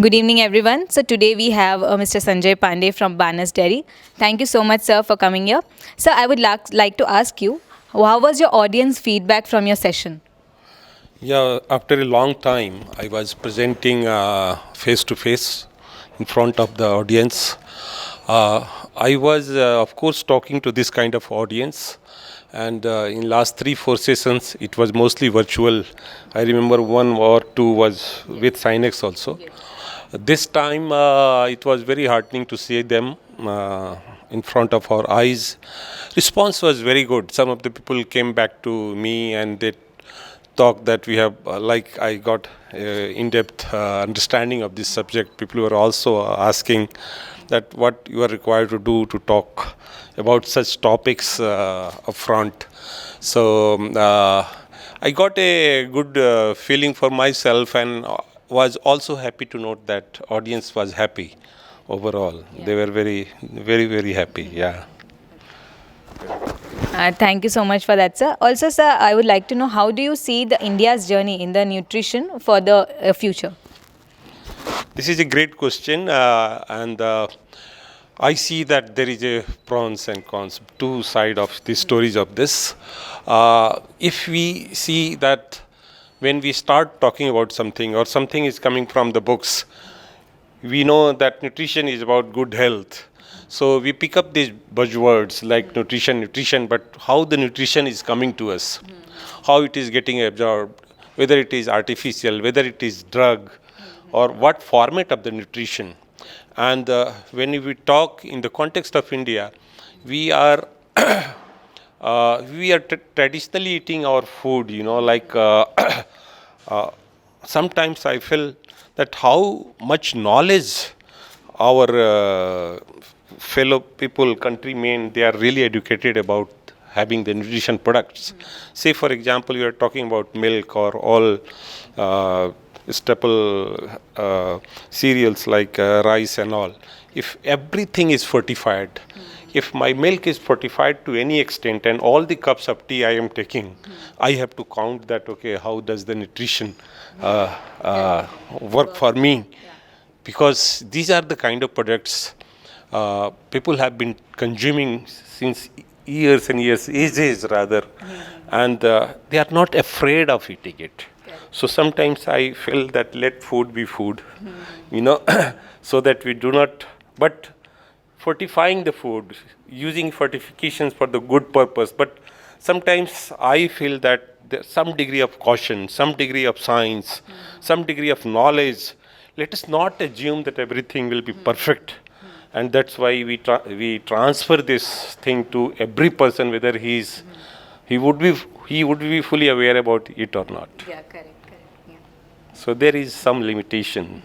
Good evening, everyone. So today we have Mr. Sanjay Pandey from Banners Dairy. Thank you so much, sir, for coming here. Sir, I would like to ask you, how was your audience feedback from your session? Yeah, after a long time, I was presenting face to face in front of the audience. I was, of course, talking to this kind of audience, and in last 3-4 sessions, it was mostly virtual. I remember one or two was with Synnex also. This time, it was very heartening to see them in front of our eyes. Response was very good. Some of the people came back to me and they talk that we have, like I got in-depth understanding of this subject. People were also asking that what you are required to do to talk about such topics upfront. So I got a good feeling for myself and was also happy to note that audience was happy overall. Yeah. They were very happy. Yeah. Thank you so much for that, sir. Also, sir, I would like to know, how do you see the India's journey in the nutrition for the future? This is a great question, and I see that there is a pros and cons, two sides of the stories of this. If we see that when we start talking about something or something is coming from the books, we know that nutrition is about good health. So we pick up these buzzwords like nutrition, but how the nutrition is coming to us, how it is getting absorbed, whether it is artificial, whether it is drug, or what format of the nutrition. And when we talk in the context of India, we are traditionally eating our food, like sometimes I feel that how much knowledge our fellow people, countrymen, they are really educated about having the nutrition products. Say, for example, you are talking about milk or all staple cereals like rice and all. If everything is fortified, if my milk is fortified to any extent and all the cups of tea I am taking, I have to count that, okay, how does the nutrition work for me? Because these are the kind of products people have been consuming since years and years, ages rather, and they are not afraid of eating it. So sometimes I feel that let food be food, so that we do not, but fortifying the food, using fortifications for the good purpose. But sometimes I feel that there's some degree of caution, some degree of science, some degree of knowledge. Let us not assume that everything will be perfect. And that's why we transfer this thing to every person, whether he would be fully aware about it or not. Yeah, correct. Yeah. So there is some limitation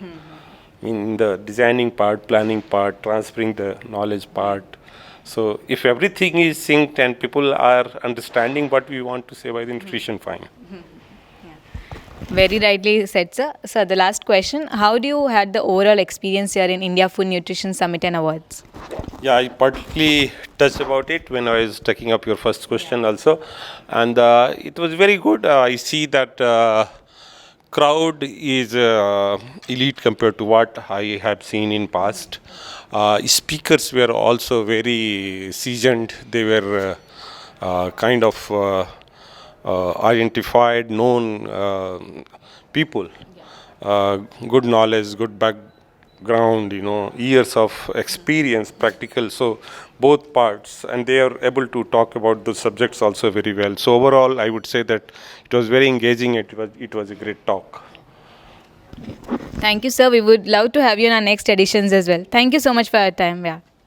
in the designing part, planning part, transferring the knowledge part. So if everything is synced and people are understanding what we want to say by the nutrition, fine. Very rightly said, sir. Sir, the last question, how do you had the overall experience here in India Food Nutrition Summit and Awards? Yeah, I particularly touched about it when I was taking up your first question also. And it was very good. I see that crowd is elite compared to what I have seen in past. Speakers were also very seasoned. They were kind of identified, known people, good knowledge, good background, years of experience, practical. So both parts, and they are able to talk about the subjects also very well. So overall, I would say that it was very engaging. It was a great talk. Thank you, sir. We would love to have you in our next editions as well. Thank you so much for your time. Yeah.